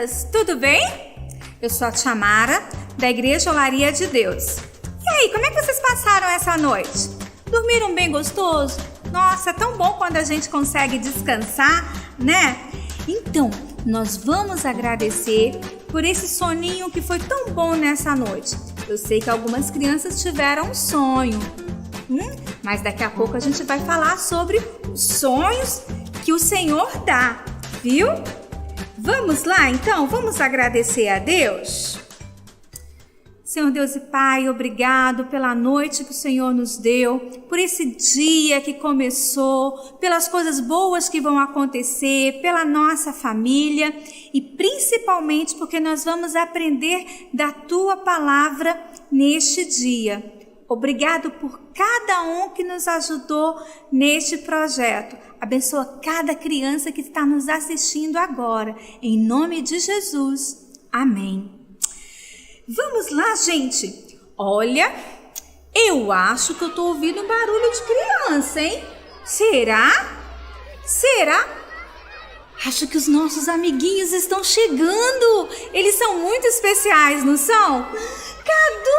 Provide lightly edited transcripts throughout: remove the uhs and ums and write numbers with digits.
crianças, tudo bem? Eu sou a tia Mara, da Igreja Olaria de Deus. E aí, como é que vocês passaram essa noite? Dormiram bem gostoso? Nossa, é tão bom quando a gente consegue descansar, né? Então, nós vamos agradecer por esse soninho que foi tão bom nessa noite. Eu sei que algumas crianças tiveram um sonho, mas daqui a pouco a gente vai falar sobre os sonhos que o Senhor dá, viu? Vamos lá, então? Vamos agradecer a Deus? Senhor Deus e Pai, obrigado pela noite que o Senhor nos deu, por esse dia que começou, pelas coisas boas que vão acontecer, pela nossa família e principalmente porque nós vamos aprender da Tua palavra neste dia. Obrigado por cada um que nos ajudou neste projeto. Abençoa cada criança que está nos assistindo agora. Em nome de Jesus. Amém. Vamos lá, gente. Olha, eu acho que eu estou ouvindo um barulho de criança, hein? Será? Acho que os nossos amiguinhos estão chegando. Eles são muito especiais, não são? Cadu!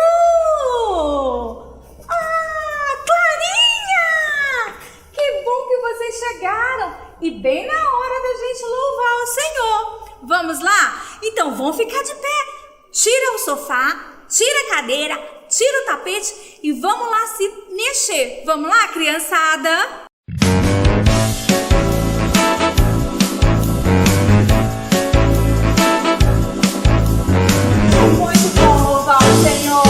Clarinha! Que bom que vocês chegaram. E bem na hora da gente louvar o Senhor. Vamos lá? Então, vão ficar de pé. Tira o sofá, tira a cadeira, tira o tapete e vamos lá se mexer. Vamos lá, criançada? Muito bom louvar o Senhor.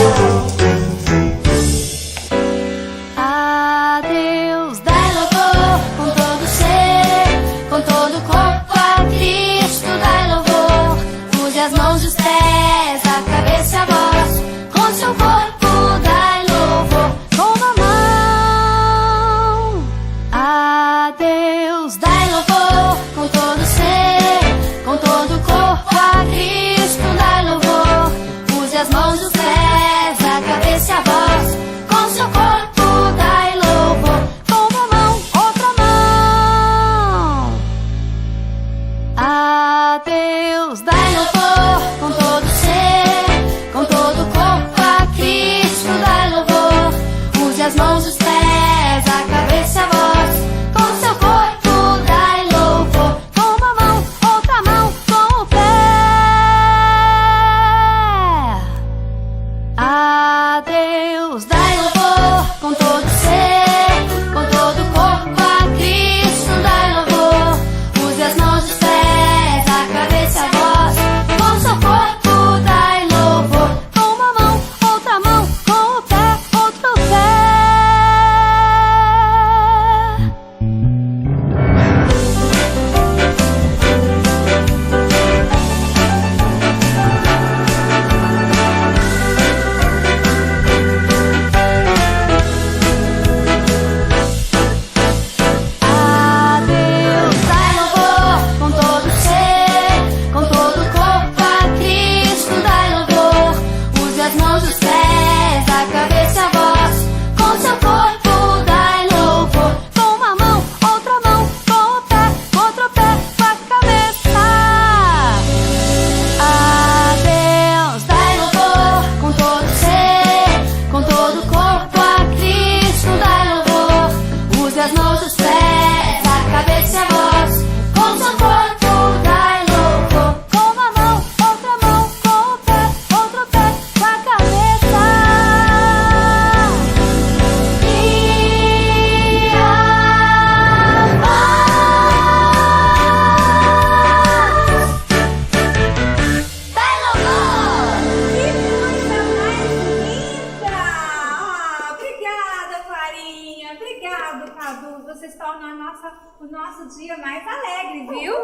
A Deus dai louvor com todo ser, com todo o corpo. A Cristo dai louvor. Use as mãos e os pés, a cabeça e a voz. Com seu corpo dai louvor com a mão. A Deus dai louvor com todo ser, com todo o corpo. A Cristo dai louvor. Use as mãos e os pés, a cabeça e a voz. Com seu corpo dai louvor com uma mão, outra mão. A Deus dai louvor com todo ser, com todo o corpo. A Cristo dai louvor. Use as mãos e os pés, a cabeça e a voz. Com seu corpo dai louvor com uma mão, outra mão, com o pé. A Deus dai louvor com todo ser, com todo o corpo. A Cristo dai louvor. Use as mãos e os pés, a cabeça e a voz. Com seu corpo dai louvor com uma mão, outra mão, com o pé, outro pé. A Deus dai louvor com todo ser, com todo o corpo. A Cristo dai louvor. Use as mãos e os pés, a cabeça e a voz. Com seu corpo dai louvor com uma mão, outra mão, com o pé, outro pé, com a cabeça. A Deus dai louvor com todo ser, com todo o corpo. A Cristo dai louvor. Use as mãos e os pés, a cabeça e a voz. Com seu corpo dai louvor com uma mão, outra mão, com o pé, outro pé, com a cabeça. E a paz dai louvor. Que coisa mais linda! Obrigada, Clarinha. Obrigado, Cadu. Vocês tornam o nosso dia mais alegre, viu?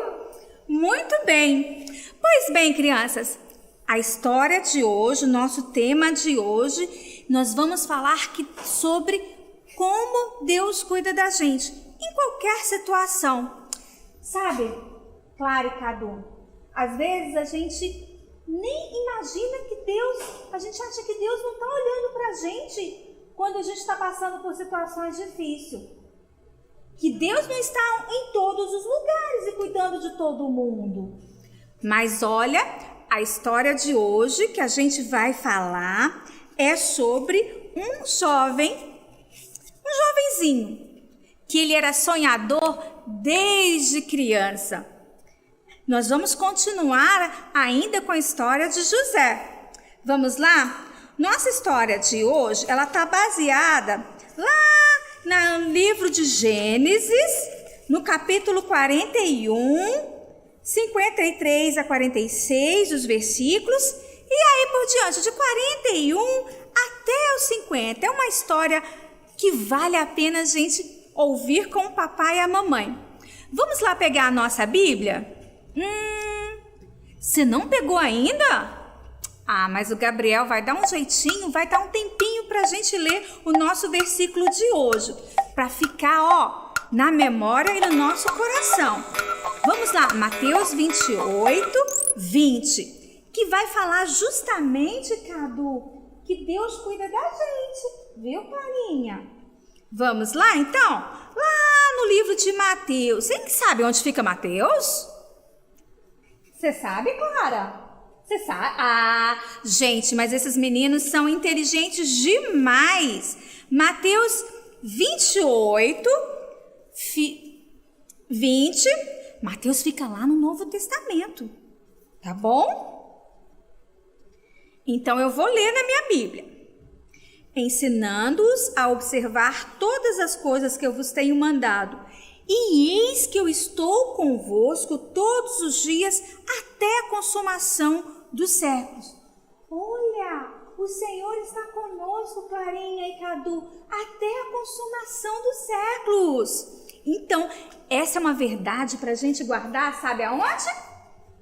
Muito bem. Pois bem, crianças, a história de hoje, o nosso tema de hoje, nós vamos falar sobre como Deus cuida da gente em qualquer situação. Sabe, Clara e Cadu, às vezes a gente nem imagina que a gente acha que Deus não está olhando para a gente quando a gente está passando por situações difíceis. Que Deus não está em todos os lugares e cuidando de todo mundo. Mas olha, a história de hoje que a gente vai falar é sobre um jovenzinho, que ele era sonhador desde criança. Nós vamos continuar ainda com a história de José. Vamos lá? Nossa história de hoje, ela está baseada lá no livro de Gênesis, no capítulo 41, 53 a 46, os versículos, e aí por diante, de 41 até os 50. É uma história que vale a pena a gente ouvir com o papai e a mamãe. Vamos lá pegar a nossa Bíblia? Você não pegou ainda? Mas o Gabriel vai dar um jeitinho, vai dar um tempinho para a gente ler o nosso versículo de hoje, para ficar, na memória e no nosso coração. Vamos lá, Mateus 28, 20, que vai falar justamente, Cadu, que Deus cuida da gente, viu, Clarinha? Vamos lá, então? Lá no livro de Mateus. Quem sabe onde fica Mateus? Você sabe, Clara? Você sabe? Gente, mas esses meninos são inteligentes demais. Mateus 28, 20. Mateus fica lá no Novo Testamento. Tá bom? Então eu vou ler na minha Bíblia. Ensinando-os a observar todas as coisas que eu vos tenho mandado. E eis que eu estou convosco todos os dias até a consumação dos séculos. Olha, o Senhor está conosco, Clarinha e Cadu, até a consumação dos séculos. Então, essa é uma verdade para a gente guardar, sabe aonde?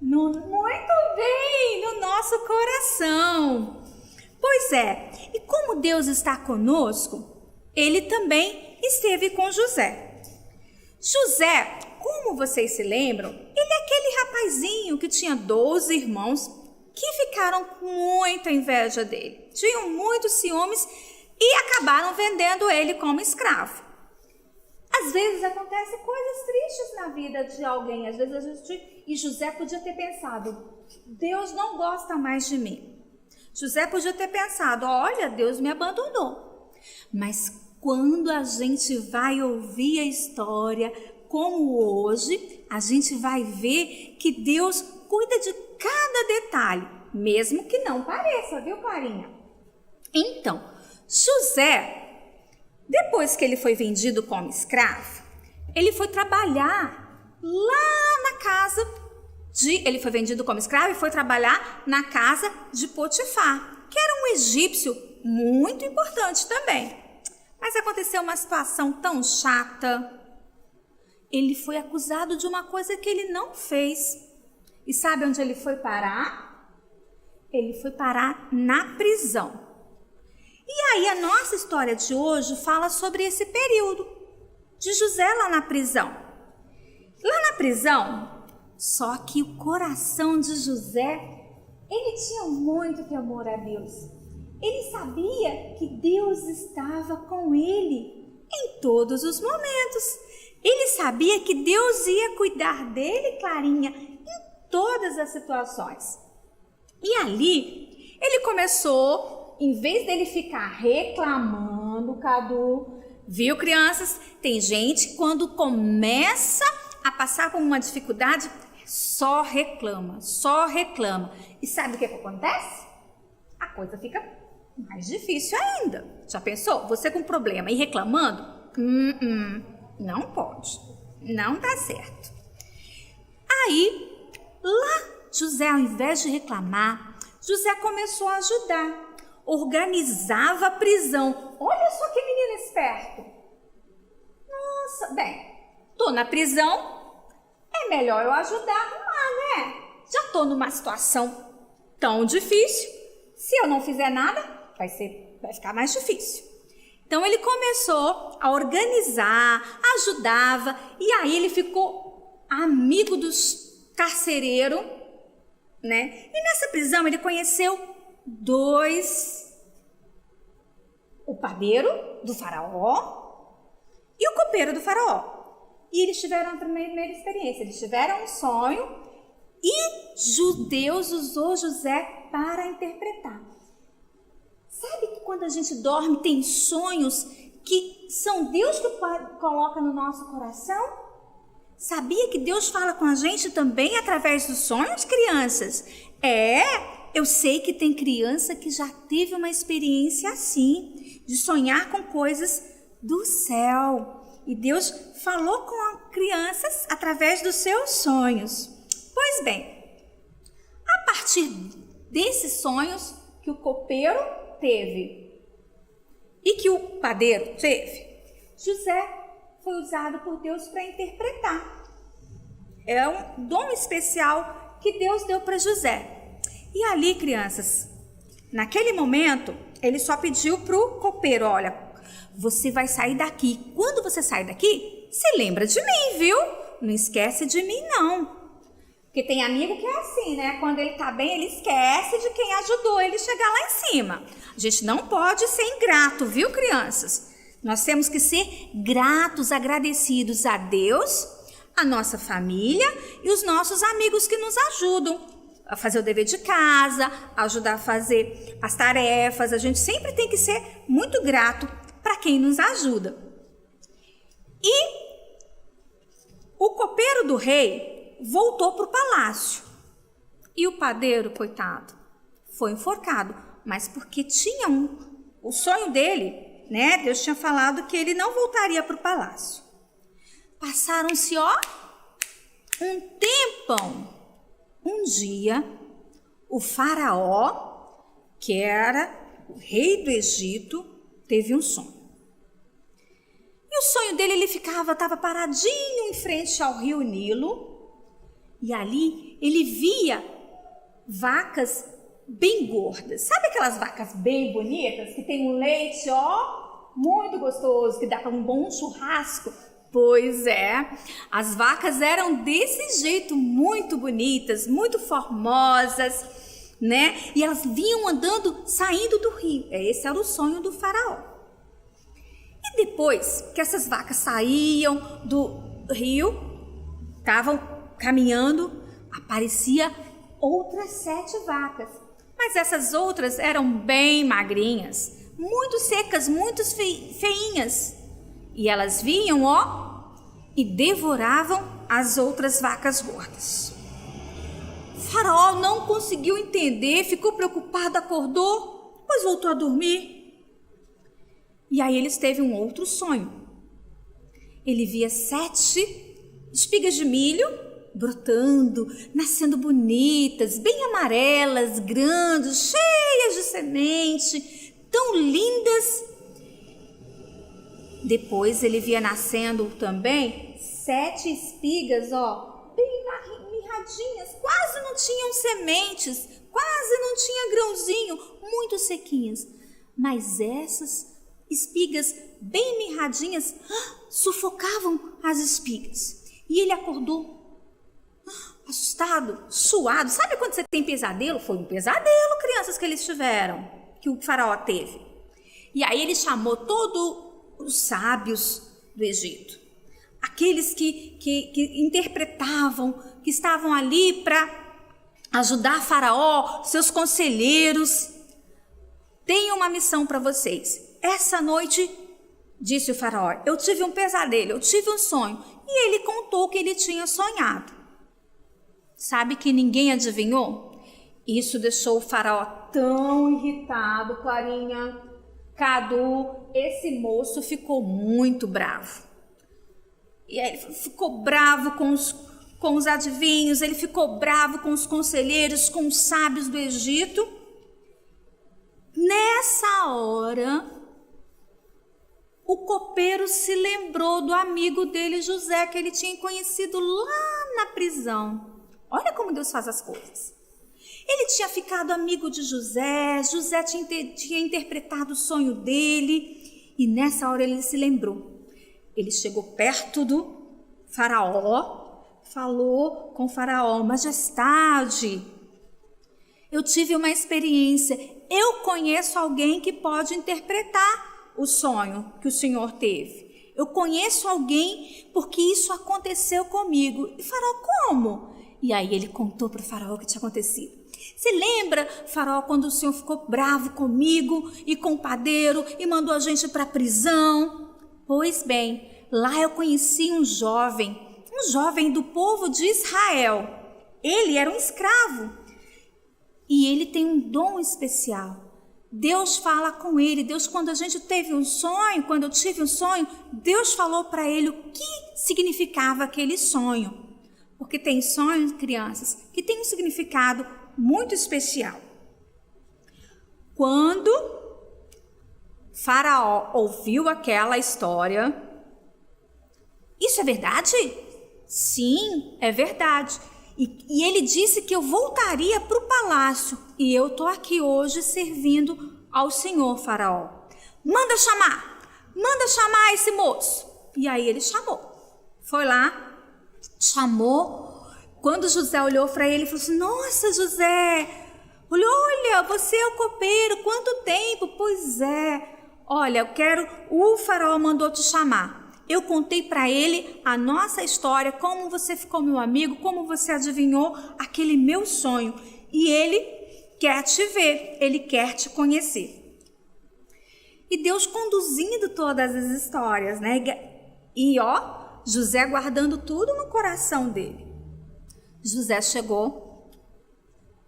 Muito bem, no nosso coração. Pois é, e como Deus está conosco, Ele também esteve com José. José, como vocês se lembram, ele é aquele rapazinho que tinha 12 irmãos que ficaram com muita inveja dele. Tinham muitos ciúmes e acabaram vendendo ele como escravo. Às vezes acontecem coisas tristes na vida de alguém. Às vezes e José podia ter pensado, Deus não gosta mais de mim. José podia ter pensado, olha, Deus me abandonou. Mas quando a gente vai ouvir a história, como hoje, a gente vai ver que Deus cuida de cada detalhe, mesmo que não pareça, viu, Clarinha? Então, José, depois que ele foi vendido como escravo, ele foi trabalhar lá na casa ele foi vendido como escravo e foi trabalhar na casa de Potifar, que era um egípcio muito importante também. Mas aconteceu uma situação tão chata. Ele foi acusado de uma coisa que ele não fez. E sabe onde ele foi parar? Ele foi parar na prisão. E aí a nossa história de hoje fala sobre esse período de José lá na prisão. Lá na prisão, só que o coração de José, ele tinha muito temor a Deus. Ele sabia que Deus estava com ele em todos os momentos. Ele sabia que Deus ia cuidar dele, Clarinha, em todas as situações. E ali, ele começou, em vez dele ficar reclamando, Cadu, viu, crianças? Tem gente que quando começa a passar por uma dificuldade, só reclama. E sabe o que acontece? A coisa fica mais difícil ainda. Já pensou? Você com problema e reclamando? Não pode. Não dá certo. Aí, lá, José, ao invés de reclamar, José começou a ajudar. Organizava a prisão. Olha só que menino esperto. Nossa, bem, tô na prisão, é melhor eu ajudar a arrumar, né? Já tô numa situação tão difícil. Se eu não fizer nada, vai ficar mais difícil. Então ele começou a organizar, ajudava, e aí ele ficou amigo dos carcereiros, né? E nessa prisão ele conheceu o padeiro do faraó e o copeiro do faraó. E eles tiveram a primeira experiência, eles tiveram um sonho E Deus usou José para interpretar. Sabe que quando a gente dorme tem sonhos que são Deus que coloca no nosso coração? Sabia que Deus fala com a gente também através dos sonhos, crianças? Eu sei que tem criança que já teve uma experiência assim, de sonhar com coisas do céu. E Deus falou com as crianças através dos seus sonhos. Pois bem, a partir desses sonhos que o copeiro teve e que o padeiro teve, José foi usado por Deus para interpretar. É um dom especial que Deus deu para José. E ali, crianças, naquele momento, ele só pediu para o copeiro, olha, você vai sair daqui. Quando você sair daqui, se lembra de mim, viu? Não esquece de mim, não. Porque tem amigo que é assim, né? Quando ele tá bem, ele esquece de quem ajudou ele chegar lá em cima. A gente não pode ser ingrato, viu, crianças? Nós temos que ser gratos, agradecidos a Deus, a nossa família e os nossos amigos que nos ajudam a fazer o dever de casa, a ajudar a fazer as tarefas. A gente sempre tem que ser muito grato para quem nos ajuda. E o copeiro do rei voltou para o palácio. E o padeiro, coitado, foi enforcado. Mas porque tinha o sonho dele, né? Deus tinha falado que ele não voltaria para o palácio. Passaram-se, um tempão. Um dia, o faraó, que era o rei do Egito, teve um sonho. E o sonho dele, ele estava paradinho em frente ao rio Nilo, e ali ele via vacas bem gordas. Sabe aquelas vacas bem bonitas, que tem um leite, muito gostoso, que dá para um bom churrasco? Pois é, as vacas eram desse jeito, muito bonitas, muito formosas, né? E elas vinham andando, saindo do rio. Esse era o sonho do faraó. E depois que essas vacas saíam do rio, estavam caminhando, aparecia outras 7 vacas. Mas essas outras eram bem magrinhas, muito secas, muito feinhas. E elas vinham, e devoravam as outras vacas gordas. O faraó não conseguiu entender, ficou preocupado, acordou, depois voltou a dormir. E aí ele teve um outro sonho. Ele via 7 espigas de milho brotando, nascendo bonitas, bem amarelas, grandes, cheias de semente, tão lindas. Depois ele via nascendo também 7 espigas, bem mirradinhas, quase não tinham sementes, quase não tinha grãozinho, muito sequinhas. Mas essas espigas bem mirradinhas sufocavam as espigas. E ele acordou assustado, suado. Sabe quando você tem pesadelo? Foi um pesadelo, crianças, que eles tiveram, que o faraó teve. E aí ele chamou todos os sábios do Egito, aqueles que interpretavam, que estavam ali para ajudar Faraó, seus conselheiros. Tenho uma missão para vocês. Essa noite, disse o Faraó, eu tive um pesadelo, eu tive um sonho. E ele contou o que ele tinha sonhado. Sabe que ninguém adivinhou? Isso deixou o Faraó tão irritado, Clarinha. Cadu, esse moço ficou muito bravo. E aí ele ficou bravo com os adivinhos, ele ficou bravo com os conselheiros, com os sábios do Egito. Nessa hora, o copeiro se lembrou do amigo dele, José, que ele tinha conhecido lá na prisão. Olha como Deus faz as coisas. Ele tinha ficado amigo de José, José tinha interpretado o sonho dele, e nessa hora ele se lembrou. Ele chegou perto do faraó, falou com o faraó, majestade, eu tive uma experiência, eu conheço alguém que pode interpretar o sonho que o senhor teve. Eu conheço alguém porque isso aconteceu comigo. E faraó, como? E aí ele contou para o faraó o que tinha acontecido. Se lembra, faraó, quando o senhor ficou bravo comigo e com o padeiro e mandou a gente para a prisão? Pois bem, lá eu conheci um jovem do povo de Israel. Ele era um escravo e ele tem um dom especial. Deus fala com ele. Deus, quando a gente teve um sonho, quando eu tive um sonho, Deus falou para ele o que significava aquele sonho. Porque tem sonhos, crianças, que tem um significado muito especial. Quando Faraó ouviu aquela história, isso é verdade? Sim, é verdade. E ele disse que eu voltaria para o palácio. E eu estou aqui hoje servindo ao senhor Faraó. Manda chamar esse moço. E aí ele chamou. Foi lá, chamou. Quando José olhou para ele, falou assim: nossa, José, olha, você é o copeiro, quanto tempo? Pois é, olha, o Faraó mandou te chamar. Eu contei para ele a nossa história, como você ficou meu amigo, como você adivinhou aquele meu sonho. E ele quer te ver, ele quer te conhecer. E Deus conduzindo todas as histórias, né? E José guardando tudo no coração dele. José chegou,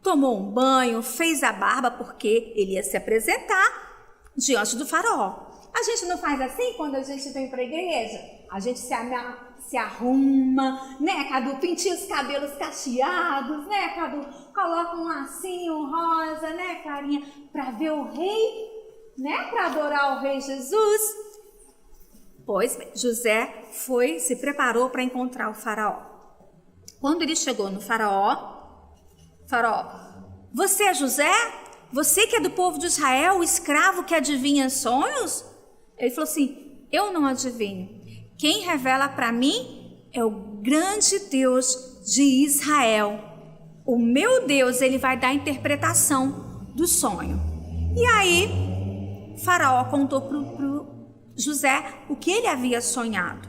tomou um banho, fez a barba, porque ele ia se apresentar diante do faraó. A gente não faz assim quando a gente vem para a igreja? A gente se arruma, né, Cadu? Pintia os cabelos cacheados, né, Cadu? Coloca um lacinho rosa, né, Carinha? Para ver o rei, né? Para adorar o rei Jesus. Pois bem, José se preparou para encontrar o faraó. Quando ele chegou no faraó, você é José? Você que é do povo de Israel, o escravo que adivinha sonhos? Ele falou assim: eu não adivinho. Quem revela para mim é o grande Deus de Israel. O meu Deus, ele vai dar a interpretação do sonho. E aí, Faraó contou para José o que ele havia sonhado.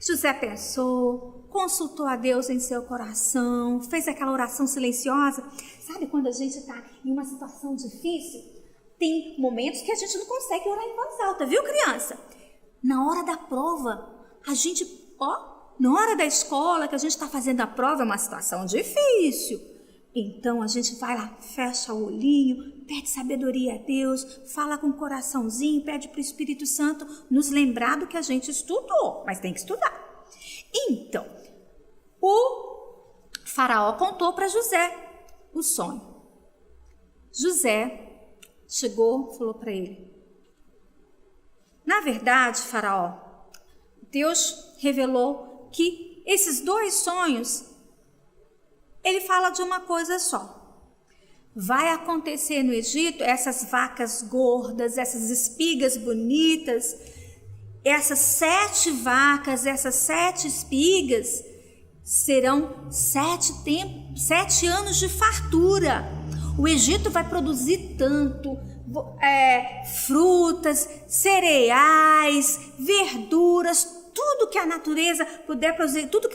José pensou, consultou a Deus em seu coração, fez aquela oração silenciosa. Sabe quando a gente está em uma situação difícil? Tem momentos que a gente não consegue orar em voz alta, viu, criança? Na hora da prova, a gente, na hora da escola que a gente está fazendo a prova, é uma situação difícil. Então a gente vai lá, fecha o olhinho, pede sabedoria a Deus, fala com o coraçãozinho, pede para o Espírito Santo nos lembrar do que a gente estudou, mas tem que estudar. Então, o faraó contou para José o sonho. José chegou, falou para ele: na verdade, faraó, Deus revelou que esses dois sonhos, ele fala de uma coisa só. Vai acontecer no Egito essas vacas gordas, essas espigas bonitas, essas 7 vacas, essas 7 espigas serão 7 anos de fartura. O Egito vai produzir tanto frutas, cereais, verduras, tudo que a natureza puder produzir, tudo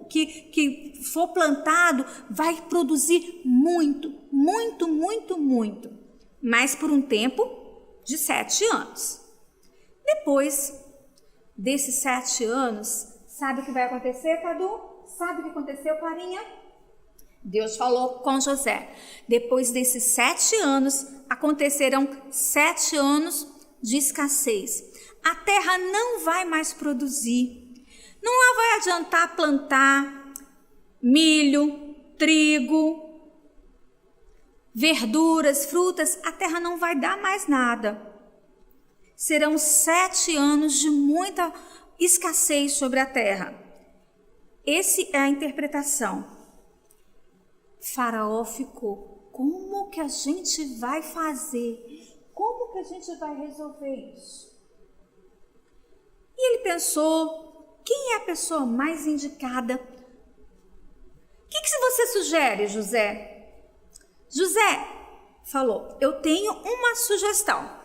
que for plantado vai produzir muito, muito, muito, muito. Mas por um tempo de 7 anos. Depois desses 7 anos, sabe o que vai acontecer, Cadu? Sabe o que aconteceu, Clarinha? Deus falou com José: depois desses 7 anos, acontecerão 7 anos de escassez. A terra não vai mais produzir. Não vai adiantar plantar milho, trigo, verduras, frutas. A terra não vai dar mais nada. Serão 7 anos de muita escassez sobre a terra. Essa é a interpretação. Faraó ficou: como que a gente vai fazer? Como que a gente vai resolver isso? E ele pensou: quem é a pessoa mais indicada? O que você sugere, José? José falou: eu tenho uma sugestão.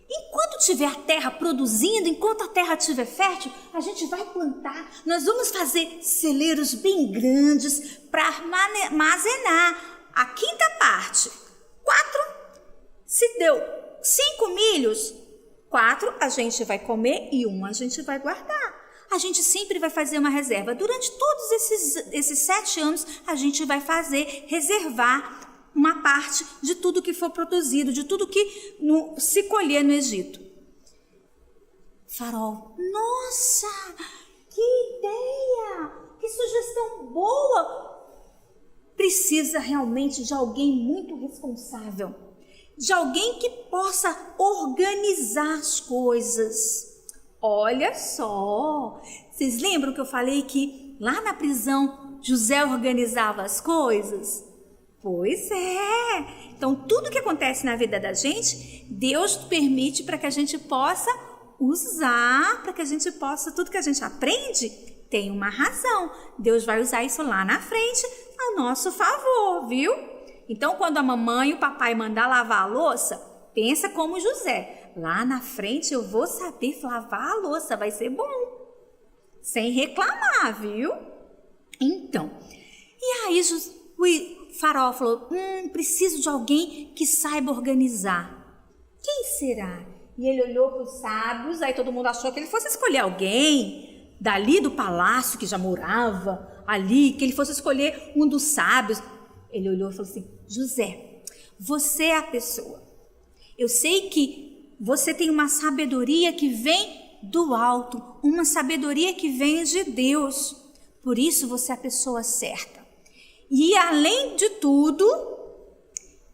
Enquanto tiver a terra produzindo, enquanto a terra estiver fértil, a gente vai plantar. Nós vamos fazer celeiros bem grandes para armazenar a quinta parte. 4, se deu 5 milhos, 4 a gente vai comer e 1 a gente vai guardar. A gente sempre vai fazer uma reserva. Durante todos esses 7 anos, a gente vai reservar uma parte de tudo que for produzido, de tudo que se colher no Egito. Faraó, nossa, que ideia, que sugestão boa. Precisa realmente de alguém muito responsável, de alguém que possa organizar as coisas. Olha só, vocês lembram que eu falei que lá na prisão José organizava as coisas? Pois é. Então, tudo que acontece na vida da gente, Deus permite para que a gente possa usar, para que a gente possa, tudo que a gente aprende tem uma razão. Deus vai usar isso lá na frente ao nosso favor, viu? Então, quando a mamãe e o papai mandar lavar a louça, pensa como José. Lá na frente eu vou saber lavar a louça, vai ser bom. Sem reclamar, viu? Então, e aí o Faraó falou, preciso de alguém que saiba organizar. Quem será? E ele olhou para os sábios, aí todo mundo achou que ele fosse escolher alguém dali do palácio que já morava ali, que ele fosse escolher um dos sábios. Ele olhou e falou assim, José, você é a pessoa. Eu sei que você tem uma sabedoria que vem do alto, uma sabedoria que vem de Deus. Por isso você é a pessoa certa. E além de tudo,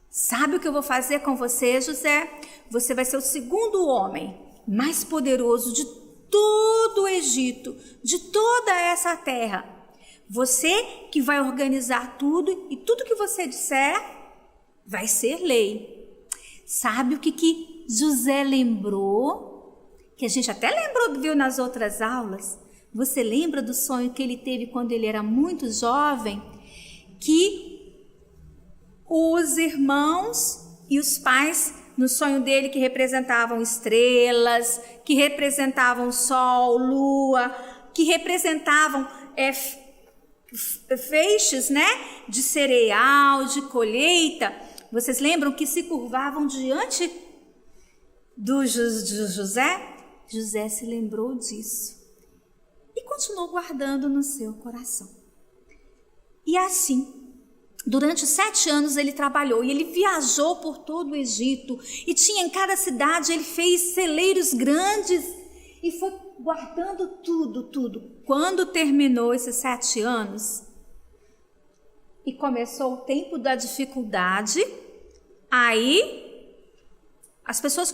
sabe o que eu vou fazer com você, José? Você vai ser o segundo homem mais poderoso de todo o Egito, de toda essa terra. Você que vai organizar tudo e tudo que você disser vai ser lei. Sabe o que José lembrou? Que a gente até lembrou, viu nas outras aulas. Você lembra do sonho que ele teve quando ele era muito jovem? Que os irmãos e os pais, no sonho dele, que representavam estrelas, que representavam sol, lua, que representavam feixes, né, de cereal, de colheita. Vocês lembram que se curvavam diante de José? José se lembrou disso e continuou guardando no seu coração. E assim, durante 7 anos ele trabalhou e ele viajou por todo o Egito e tinha em cada cidade, ele fez celeiros grandes e foi guardando tudo. Quando terminou esses 7 anos e começou o tempo da dificuldade, aí as pessoas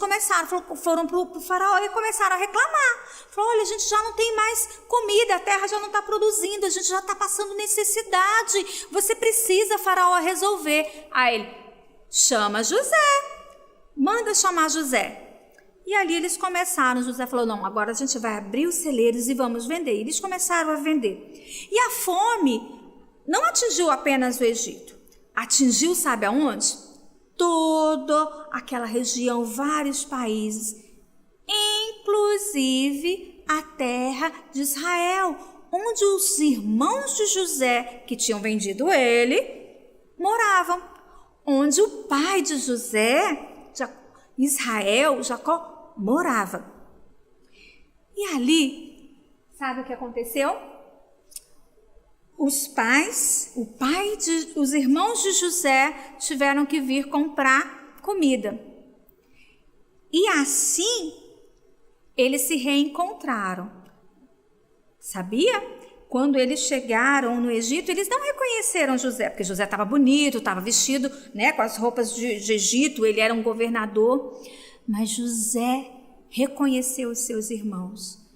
foram para o faraó e começaram a reclamar. Falaram, olha, a gente já não tem mais comida, a terra já não está produzindo, a gente já está passando necessidade. Você precisa, faraó, resolver. Aí ele, chama José, manda chamar José. E ali eles começaram, José falou, não, agora a gente vai abrir os celeiros e vamos vender. E eles começaram a vender. E a fome não atingiu apenas o Egito, atingiu, sabe aonde? Toda aquela região, vários países, inclusive a terra de Israel, onde os irmãos de José, que tinham vendido ele, moravam, onde o pai de José, Israel, Jacó, morava. E ali, sabe o que aconteceu? Os irmãos de José tiveram que vir comprar comida. E assim, eles se reencontraram. Sabia? Quando eles chegaram no Egito, eles não reconheceram José, porque José estava bonito, estava vestido, né, com as roupas de Egito, ele era um governador. Mas José reconheceu os seus irmãos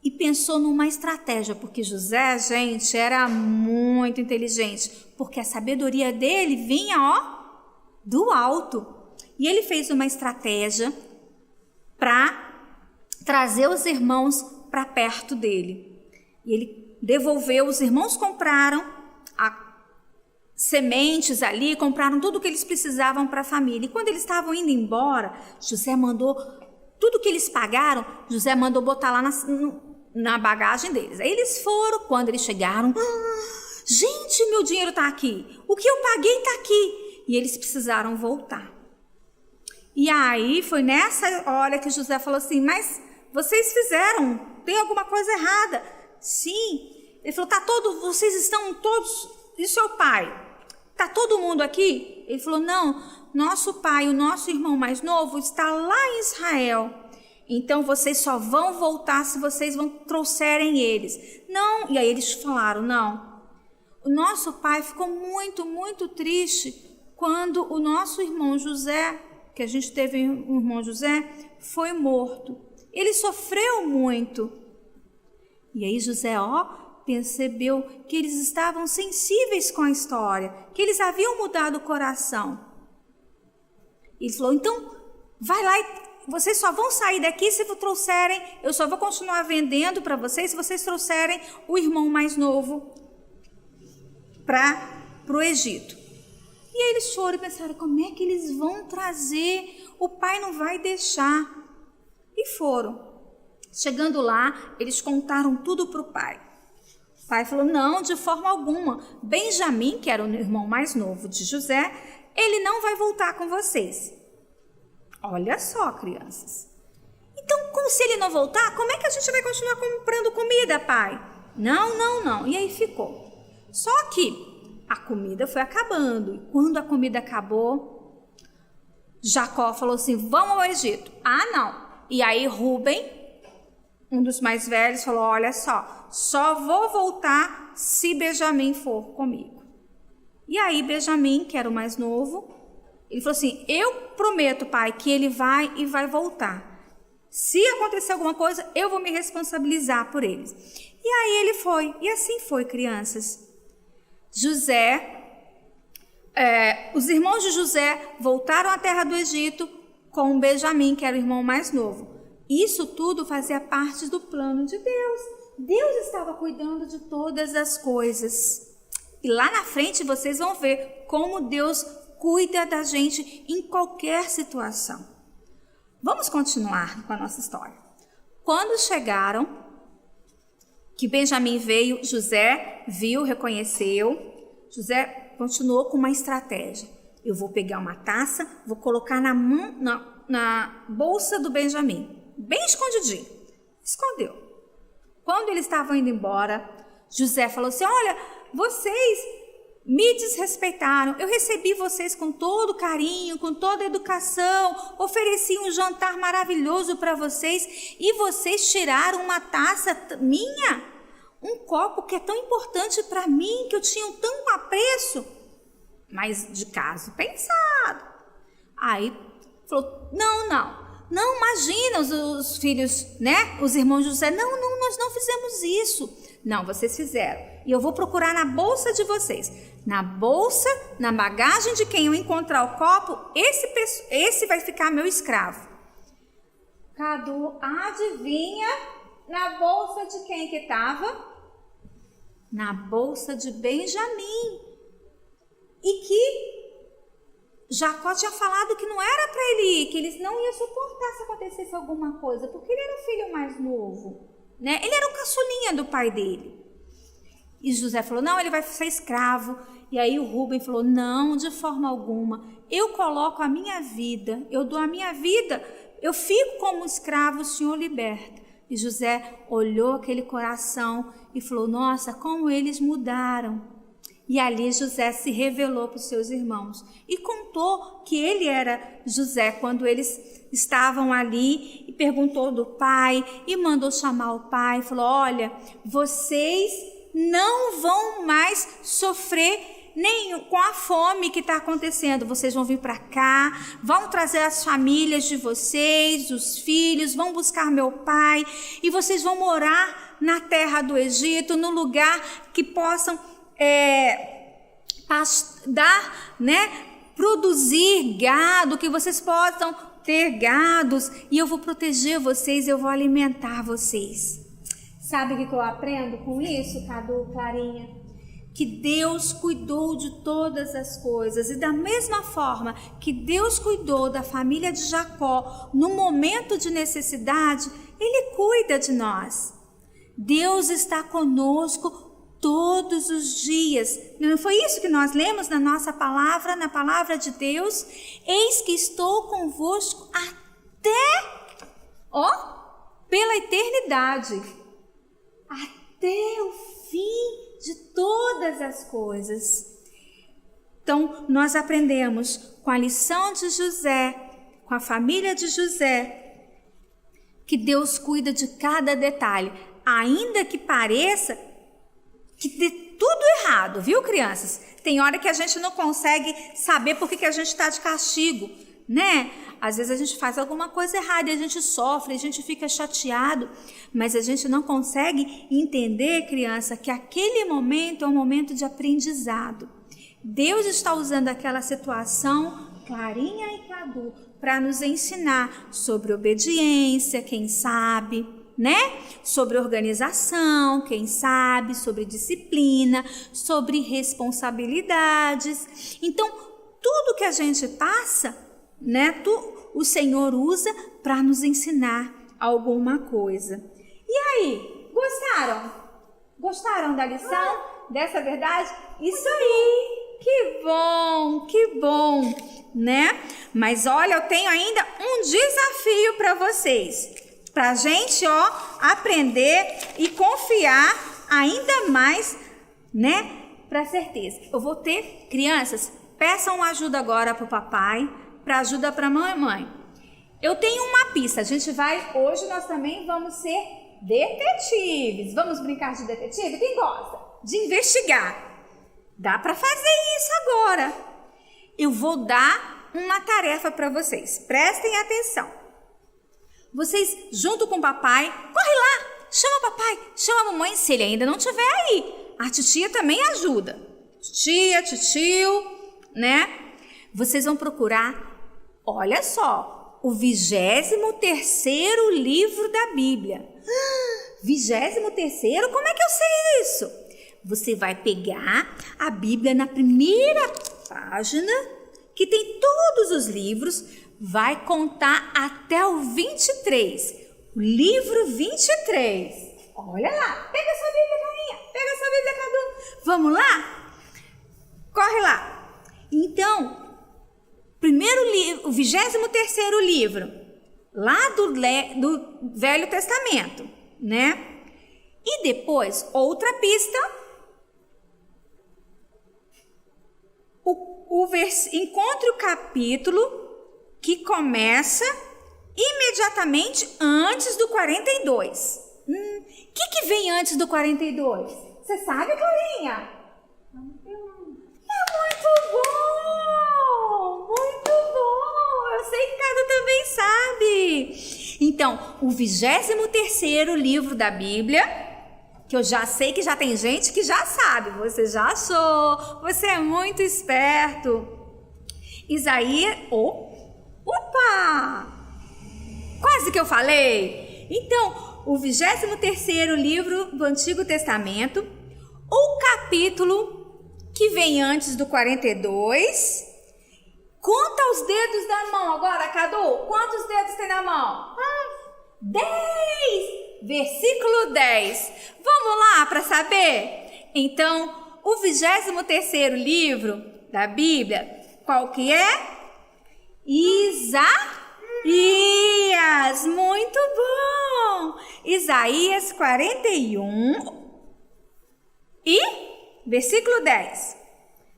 e pensou numa estratégia, porque José, gente, era muito inteligente, porque a sabedoria dele vinha, do alto. E ele fez uma estratégia para trazer os irmãos para perto dele. E ele devolveu, os irmãos compraram sementes ali, compraram tudo o que eles precisavam para a família. E quando eles estavam indo embora, José mandou, tudo que eles pagaram, José mandou botar lá na bagagem deles. Aí eles foram, quando eles chegaram, gente, meu dinheiro está aqui, o que eu paguei está aqui. E eles precisaram voltar. E aí foi nessa hora que José falou assim, mas vocês fizeram, tem alguma coisa errada. Sim. Ele falou, vocês estão todos, e seu pai? Está todo mundo aqui? Ele falou, não, nosso pai, o nosso irmão mais novo está lá em Israel. Então vocês só vão voltar se vocês trouxerem eles. Não, e aí eles falaram, não. O nosso pai ficou muito, muito triste quando o nosso irmão José, que a gente teve um irmão José, foi morto. Ele sofreu muito. E aí José, percebeu que eles estavam sensíveis com a história, que eles haviam mudado o coração. Ele falou, então, vai lá e vocês só vão sair daqui se trouxerem, eu só vou continuar vendendo para vocês se vocês trouxerem o irmão mais novo para o Egito. E aí eles foram e pensaram, como é que eles vão trazer? O pai não vai deixar. E foram. Chegando lá, eles contaram tudo para o pai. O pai falou, não, de forma alguma. Benjamim, que era o irmão mais novo de José, ele não vai voltar com vocês. Olha só, crianças. Então, como se ele não voltar, como é que a gente vai continuar comprando comida, pai? Não. E aí ficou. Só que a comida foi acabando. E quando a comida acabou, Jacó falou assim, vamos ao Egito. Ah, não. E aí Rúben, um dos mais velhos, falou, olha só vou voltar se Benjamim for comigo. E aí Benjamim, que era o mais novo, ele falou assim, eu prometo, pai, que ele vai e vai voltar. Se acontecer alguma coisa, eu vou me responsabilizar por eles. E aí ele foi, e assim foi, crianças. Os irmãos de José voltaram à terra do Egito com Benjamim, que era o irmão mais novo. Isso tudo fazia parte do plano de Deus. Deus estava cuidando de todas as coisas. E lá na frente vocês vão ver como Deus cuida da gente em qualquer situação. Vamos continuar com a nossa história. Quando chegaram, que Benjamim veio, José viu, reconheceu. José continuou com uma estratégia. Eu vou pegar uma taça, vou colocar na bolsa do Benjamim. Bem escondidinho. Escondeu. Quando eles estavam indo embora, José falou assim, olha, vocês me desrespeitaram, eu recebi vocês com todo carinho, com toda educação, ofereci um jantar maravilhoso para vocês e vocês tiraram uma taça minha, um copo que é tão importante para mim, que eu tinha tanto apreço, mas de caso pensado. Aí falou, não, imagina os filhos, né? Os irmãos de José, não, nós não fizemos isso. Não, vocês fizeram. E eu vou procurar na bolsa de vocês. Na bolsa, na bagagem de quem eu encontrar o copo, esse vai ficar meu escravo. Cadu, adivinha na bolsa de quem que estava? Na bolsa de Benjamim. E que Jacó tinha falado que não era para ele ir, que eles não iam suportar se acontecesse alguma coisa, porque ele era o filho mais novo, né? Ele era o caçulinha do pai dele. E José falou, não, ele vai ser escravo. E aí o Rúben falou, não, de forma alguma. Eu coloco a minha vida, eu dou a minha vida, eu fico como escravo, o Senhor liberta. E José olhou aquele coração e falou, nossa, como eles mudaram. E ali José se revelou para os seus irmãos e contou que ele era José quando eles estavam ali, e perguntou do pai e mandou chamar o pai e falou, olha, vocês não vão mais sofrer com a fome que está acontecendo, vocês vão vir para cá, vão trazer as famílias de vocês, os filhos, vão buscar meu pai e vocês vão morar na terra do Egito, no lugar que possam produzir gado, que vocês possam ter gados, e eu vou proteger vocês, eu vou alimentar vocês. Sabe o que eu aprendo com isso, Cadu, Clarinha? que Deus cuidou de todas as coisas, e da mesma forma que Deus cuidou da família de Jacó no momento de necessidade, Ele cuida de nós. Deus está conosco todos os dias. Não foi isso que nós lemos na nossa palavra, na palavra de Deus? Eis que estou convosco até, pela eternidade, até o fim de todas as coisas. Então, nós aprendemos com a lição de José, com a família de José, que Deus cuida de cada detalhe, ainda que pareça que dê tudo errado, viu, crianças? Tem hora que a gente não consegue saber por que a gente está de castigo, né? Às vezes a gente faz alguma coisa errada e a gente sofre, a gente fica chateado, mas a gente não consegue entender, criança, que aquele momento é um momento de aprendizado. Deus está usando aquela situação, Clarinha e Cadu, para nos ensinar sobre obediência, quem sabe, né? Sobre organização, quem sabe, sobre disciplina, sobre responsabilidades. Então, tudo que a gente passa, né? O Senhor usa para nos ensinar alguma coisa. E aí, gostaram? Gostaram da lição? Dessa verdade? Isso aí! Que bom, né? Mas olha, eu tenho ainda um desafio para vocês. Pra gente, aprender e confiar ainda mais, né? Pra certeza. Eu vou ter, crianças, peçam ajuda agora pro papai, para ajuda pra mamãe. Eu tenho uma pista. Hoje nós também vamos ser detetives. Vamos brincar de detetive? Quem gosta? De investigar. Dá para fazer isso agora. Eu vou dar uma tarefa para vocês. Prestem atenção. Vocês, junto com o papai, corre lá, chama o papai, chama a mamãe, se ele ainda não estiver aí. A titia também ajuda. Titia, tio, né? Vocês vão procurar, olha só, o 23º livro da Bíblia. 23º? Como é que eu sei isso? Você vai pegar a Bíblia na primeira página, que tem todos os livros, vai contar até o 23. O livro 23. Olha lá. Pega sua Bíblia, Carinha. Pega sua Bíblia, Cadu. Vamos lá? Corre lá. Então, primeiro livro, o 23º livro, lá do Velho Testamento, né? E depois, outra pista. Encontre o capítulo que começa imediatamente antes do 42. Que vem antes do 42? Você sabe, Clarinha? É muito bom! Muito bom! Eu sei que Cadu também sabe. Então, o 23º livro da Bíblia, que eu já sei que já tem gente que já sabe, você já achou, você é muito esperto. Isaías, opa! Quase que eu falei. Então, o 23º livro do Antigo Testamento, o capítulo que vem antes do 42, conta os dedos da mão agora, Cadu. Quantos dedos tem na mão? 10! Versículo 10. Vamos lá para saber? Então, o 23º livro da Bíblia, qual que é? Isaías. Muito bom! Isaías 41 e versículo 10.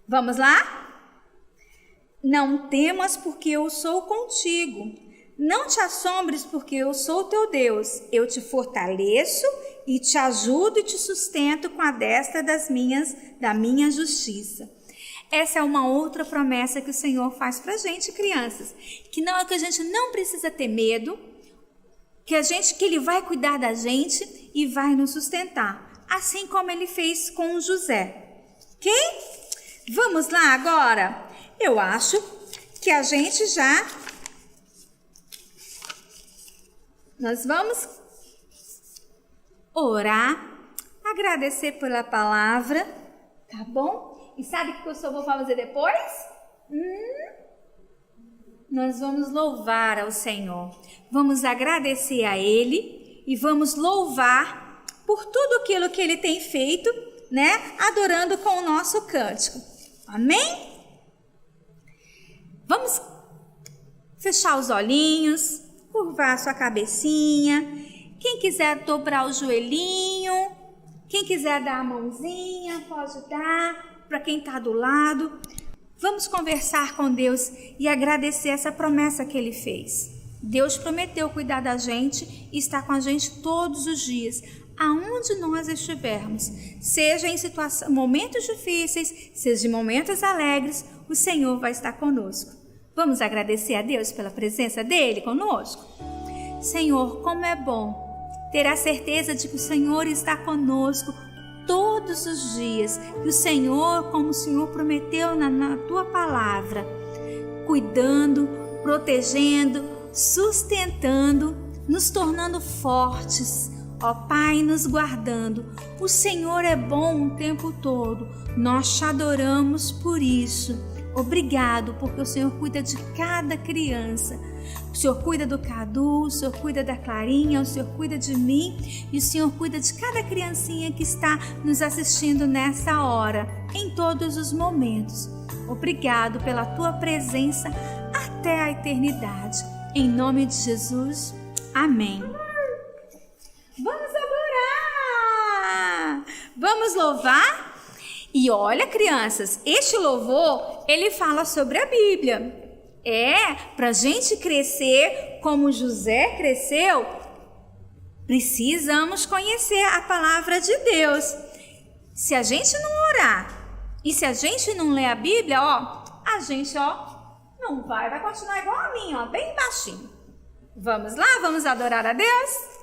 Vamos lá? Não temas, porque eu sou contigo. Não te assombres, porque eu sou teu Deus. Eu te fortaleço e te ajudo e te sustento com a destra da minha justiça. Essa é uma outra promessa que o Senhor faz pra gente, crianças. Que a gente não precisa ter medo, que Ele vai cuidar da gente e vai nos sustentar. Assim como Ele fez com José. Ok? Vamos lá agora? Eu acho que a gente já... Nós vamos orar, agradecer pela palavra, Tá bom? E sabe o que o seu avô vai fazer depois? Nós vamos louvar ao Senhor. Vamos agradecer a Ele e vamos louvar por tudo aquilo que Ele tem feito, né? Adorando com o nosso cântico. Amém? Vamos fechar os olhinhos, curvar a sua cabecinha. Quem quiser dobrar o joelhinho, quem quiser dar a mãozinha, pode dar para quem está do lado. Vamos conversar com Deus e agradecer essa promessa que Ele fez. Deus prometeu cuidar da gente e estar com a gente todos os dias, aonde nós estivermos, seja em momentos difíceis, seja em momentos alegres, o Senhor vai estar conosco. Vamos agradecer a Deus pela presença dEle conosco? Senhor, como é bom ter a certeza de que o Senhor está conosco todos os dias, que o Senhor, como o Senhor prometeu na Tua palavra, cuidando, protegendo, sustentando, nos tornando fortes, ó Pai, nos guardando. O Senhor é bom o tempo todo, nós te adoramos por isso. Obrigado, porque o Senhor cuida de cada criança. O Senhor cuida do Cadu, o Senhor cuida da Clarinha, o Senhor cuida de mim e o Senhor cuida de cada criancinha que está nos assistindo nessa hora, em todos os momentos. Obrigado pela Tua presença até a eternidade. Em nome de Jesus, amém. Vamos adorar! Vamos louvar? E olha, crianças, este louvor, ele fala sobre a Bíblia. Para a gente crescer como José cresceu, precisamos conhecer a palavra de Deus. Se a gente não orar e se a gente não ler a Bíblia, a gente não vai continuar igual a mim, bem baixinho. Vamos lá, vamos adorar a Deus?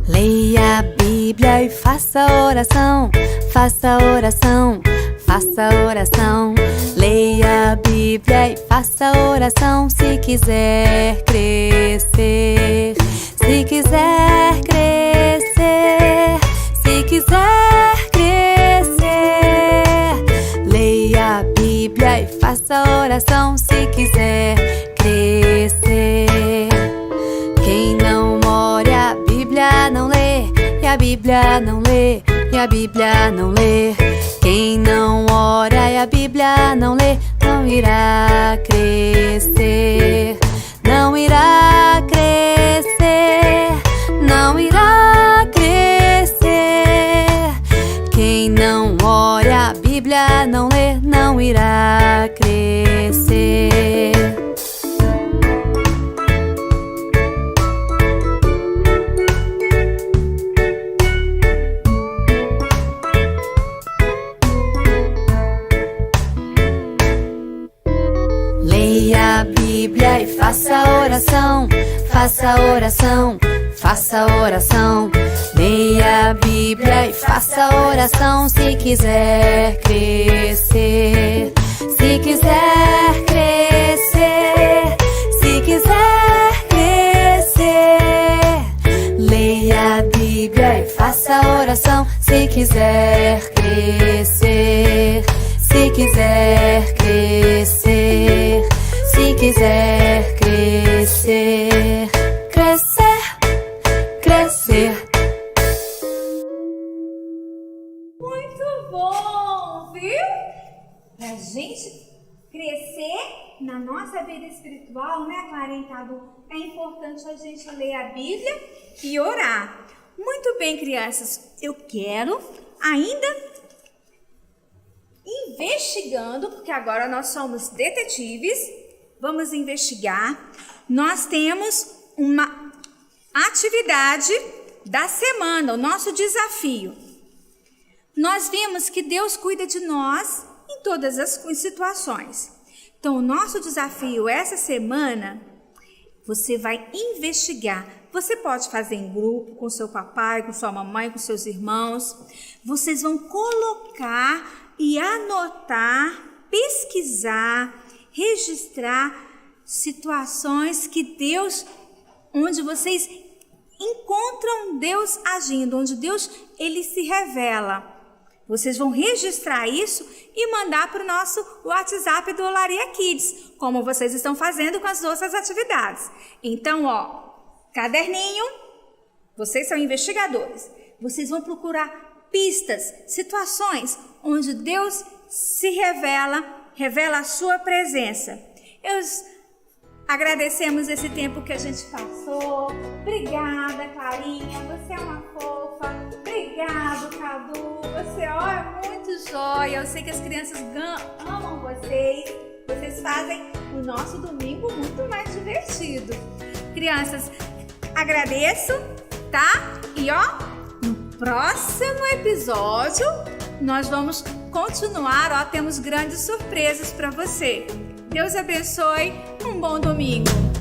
Leia a Bíblia e faça oração, faça oração, faça oração. Leia a Bíblia e faça oração se quiser crescer, se quiser crescer, se quiser crescer. Leia a Bíblia e faça oração se quiser crescer. Quem não ora a Bíblia não lê, e a Bíblia não lê, e a Bíblia não lê. Quem não ora e a Bíblia não lê, não irá crescer, não irá crescer, não irá crescer. Quem não ora a Bíblia não lê, não irá crescer. Leia a Bíblia e faça oração, faça oração, faça oração. Leia a Bíblia e faça oração se quiser crescer, se quiser crescer, se quiser crescer. Leia a Bíblia e faça oração se quiser crescer, se quiser crescer, se quiser crescer, crescer, crescer. Muito bom, viu? Pra gente crescer na nossa vida espiritual, né, Clarinha? É importante a gente ler a Bíblia e orar. Muito bem, crianças, eu quero ainda investigando, porque agora nós somos detetives, vamos investigar. Nós temos uma atividade da semana, o nosso desafio. Nós vimos que Deus cuida de nós em todas as situações. Então, o nosso desafio essa semana, você vai investigar. Você pode fazer em grupo, com seu papai, com sua mamãe, com seus irmãos. Vocês vão colocar e anotar, pesquisar, registrar situações que Deus, onde vocês encontram Deus agindo, onde Deus ele se revela. Vocês vão registrar isso e mandar para o nosso WhatsApp do Olaria Kids, como vocês estão fazendo com as nossas atividades. Então, caderninho, vocês são investigadores. Vocês vão procurar pistas, situações onde Deus se revela a sua presença. Agradecemos esse tempo que a gente passou. Obrigada, Clarinha. Você é uma fofa. Obrigado, Cadu. Você é muito joia. Eu sei que as crianças amam vocês. Vocês fazem o nosso domingo muito mais divertido. Crianças, agradeço, tá? E no próximo episódio nós vamos continuar. Temos grandes surpresas para você. Deus abençoe. Um bom domingo.